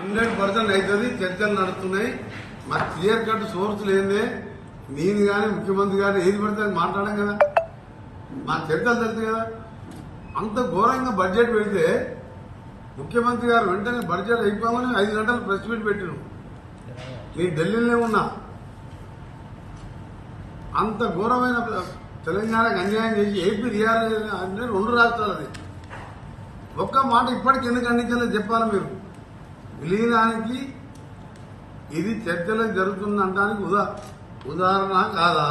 100% అవుతుంది. చర్చలు నడుస్తున్నాయి. మా క్లియర్ కట్ సోర్స్ లేదే నేను కానీ ముఖ్యమంత్రి గారు ఏది పడితే అది మాట్లాడాం కదా. మా చర్చలు తెలుసు కదా. అంత ఘోరంగా బడ్జెట్ పెడితే ముఖ్యమంత్రి గారు వెంటనే బడ్జెట్ అయిపోమని 5 గంటలు ప్రెస్ మీట్ పెట్టిన. నేను ఢిల్లీలోనే ఉన్నా. అంత ఘోరమైన తెలంగాణకు అన్యాయం చేసి ఏపీ రియాలి అంటే 2 రాష్ట్రాలు. అది ఒక్క మాట ఇప్పటికి ఎందుకు ఖండించాలో చెప్పాలి మీరు. విలీనానికి ఇది చర్చలకు జరుగుతుందనడానికి ఉదాహరణ కాదా?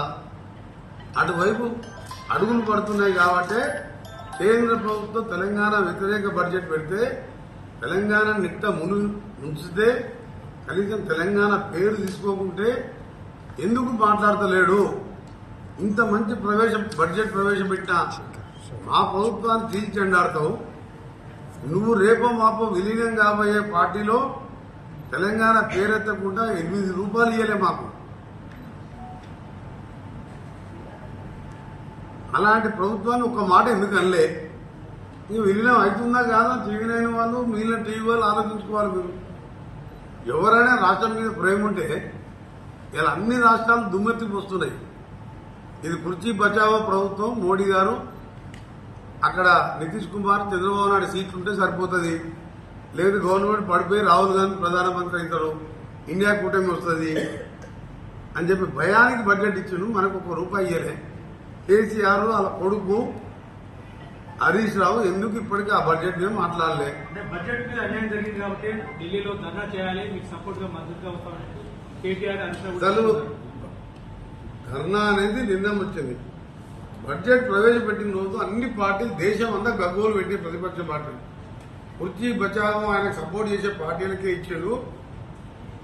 అటువైపు అడుగులు పడుతున్నాయి కాబట్టి కేంద్ర ప్రభుత్వం తెలంగాణ వ్యతిరేక బడ్జెట్ పెడితే తెలంగాణ నిట్ట ముంచితే కనీసం తెలంగాణ పేరు తీసుకోకుంటే ఎందుకు మాట్లాడతలేడు? ఇంత మంచి బడ్జెట్ ప్రవేశపెట్టిన మా ప్రభుత్వాన్ని తీర్చెండాడతావు. నువ్వు రేపో మాపో విలీనం కాబోయే పార్టీలో తెలంగాణ పేరెత్తకుండా 8 రూపాయలు ఇయ్యలే మాకు. అలాంటి ప్రభుత్వాన్ని ఒక మాట ఎందుకు అనలే? ఇక విలీనం అవుతుందా కాదా టీవీ9 వాళ్ళు మిగిలిన టీవీ వాళ్ళు ఆలోచించుకోవాలి. మీరు ఎవరైనా రాష్ట్రం మీద ప్రేమ ఉంటే ఇలా అన్ని రాష్ట్రాలు దుమ్మెత్తిపోస్తున్నాయి. ఇది కుర్చీ బచావో ప్రభుత్వం. మోడీ గారు అక్కడ నితీష్ కుమార్ చంద్రబాబు నాయుడు సీట్లుంటే సరిపోతుంది. లేదు గవర్నమెంట్ పడిపోయి రాహుల్ గాంధీ ప్రధానమంత్రి అవుతారు, ఇండియా కూటమి వస్తుంది అని చెప్పి భయానికి బడ్జెట్ ఇచ్చిండు. మనకు ₹1 ఇయ్యలే. కేసీఆర్ వాళ్ళ కొడుకు హరీష్ రావు ఎందుకు ఇప్పటికీ ఆ బడ్జెట్ మీద మాట్లాడలే? బడ్జెట్ మీద అన్యాయం జరిగింది కాబట్టి ఢిల్లీలో ధర్నా చేయాలి, మీకు సపోర్ట్ గా మద్దతుగా వస్తామని కేటీఆర్ అసలు ధర్నా అనేది నిర్ణయం వచ్చింది. బడ్జెట్ ప్రవేశపెట్టిన రోజు అన్ని పార్టీలు దేశం అంతా గగ్గోలు పెట్టి ప్రతిపక్ష పార్టీలు కుర్చీ బచావో ఆయనకు సపోర్ట్ చేసే పార్టీలకే ఇచ్చాడు.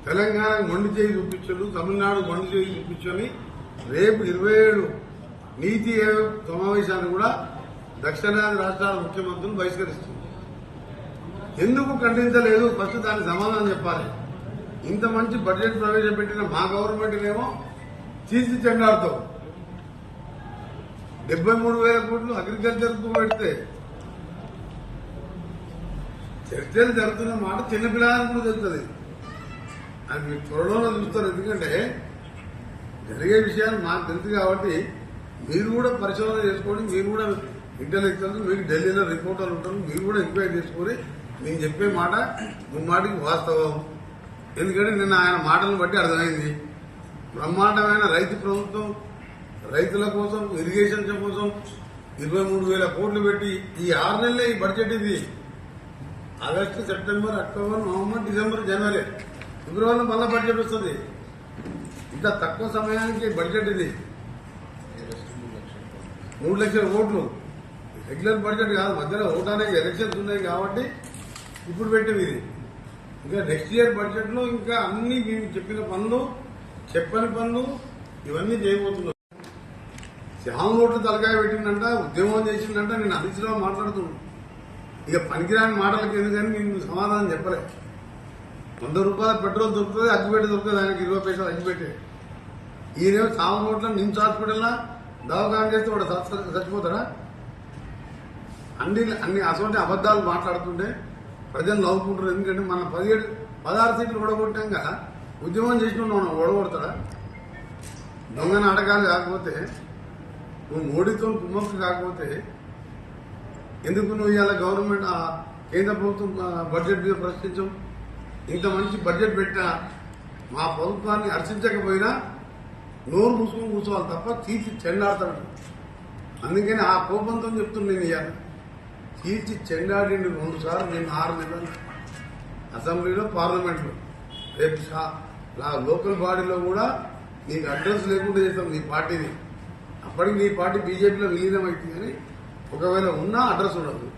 తెలంగాణకు మొండి చేయి చూపించాడు, తమిళనాడు మొండి చేయి చూపించని రేపు 27 నీతి ఆయోగ్ సమావేశాన్ని కూడా దక్షిణాది రాష్ట్రాల ముఖ్యమంత్రులు బహిష్కరిస్తుంది. ఎందుకు ఖండించలేదు? ఫస్ట్ దానికి సమాధానం చెప్పాలి. ఇంత మంచి బడ్జెట్ ప్రవేశపెట్టిన మా గవర్నమెంట్నేమో తీసి చెండాడుతావు. 73,000 కోట్లు అగ్రికల్చర్ కు పెడితే చర్చలు జరుగుతున్న మాట చిన్నపిల్లలకు కూడా తెలుస్తుంది. అది మీరు త్వరలో చూస్తారు. ఎందుకంటే జరిగే విషయాలు మాకు తెలుసు కాబట్టి మీరు కూడా పరిశోధన చేసుకోండి. మీరు కూడా ఇంటెలెక్చువల్స్, మీకు ఢిల్లీలో రిపోర్టర్లు ఉంటారు, మీరు కూడా ఎంక్వైరీ చేసుకుని నేను చెప్పే మాట ముమ్మాటికి వాస్తవం. ఎందుకంటే నిన్న ఆయన మాటలను బట్టి అర్థమైంది. బ్రహ్మాండమైన రైతు ప్రభుత్వం, రైతుల కోసం, ఇరిగేషన్ కోసం 23,000 కోట్లు పెట్టి ఈ 6 నెలలే ఈ బడ్జెట్. ఇది August, September, October, November, December, జనవరి, ఫిబ్రవరిలో మళ్ళా బడ్జెట్ వస్తుంది. ఇంత తక్కువ సమయానికి బడ్జెట్ ఇది 3 లక్షల కోట్లు. రెగ్యులర్ బడ్జెట్ కాదు, మధ్యలో ఓటానికి ఎలక్షన్స్ ఉన్నాయి కాబట్టి ఇప్పుడు పెట్టింది ఇది. ఇంకా నెక్స్ట్ ఇయర్ బడ్జెట్ లో ఇంకా అన్ని మేము చెప్పిన పనులు, చెప్పని పనులు ఇవన్నీ చేయబోతున్నారు. శ్యామ్ నోట్లు తలకాయ పెట్టిందంట, ఉద్యమం చేసిందంట. నేను హరీశ్రావు మాట్లాడుతున్నాను. ఇక పనికిరాని మాటలకి ఎందుకని నేను సమాధానం చెప్పలే. ₹100 పెట్రోల్ దొరుకుతుంది, అగ్గిపెట్టి దొరుకుతుంది. ఆయనకి 20 పైసలు అగ్గిపెట్టే. ఈయనేమో శ్యామ్ నోట్ల నిమ్స్ హాస్పిటల్లా దవాఖాన చేస్తే వాడు చచ్చిపోతాడా? అన్ని అసలు అబద్దాలు మాట్లాడుతుంటే ప్రజలు నవ్వుకుంటారు. ఎందుకంటే మన 16 సీట్లు ఓడగొట్టాక ఉద్యమం చేసిన ఓడగొడతాడా? దొంగ నాటకాలు కాకపోతే, నువ్వు మోడీతో కుమ్మక్కు కాకపోతే ఎందుకు నువ్వు ఇవాళ గవర్నమెంట్ కేంద్ర ప్రభుత్వం బడ్జెట్ మీద ప్రశ్నించం? ఇంత మంచి బడ్జెట్ పెట్టినా మా ప్రభుత్వాన్ని హర్షించకపోయినా నోరు మూసుకొని కూర్చోవాలి తప్ప తీర్చి చెండాడతాడు. అందుకని ఆ కోపంతో చెప్తున్నా. నేను ఇవాళ తీర్చి చెండాడిండు 2 సార్లు. నేను 6 నెలలు అసెంబ్లీలో, పార్లమెంట్లో, రేపు లోకల్ బాడీలో కూడా నీకు అడ్రస్ లేకుండా చేస్తాం నీ పార్టీని. అప్పటికి నీ పార్టీ బీజేపీలో విలీనం అవుతుంది. కానీ ఒకవేళ ఉన్నా అడ్రస్ ఉండదు.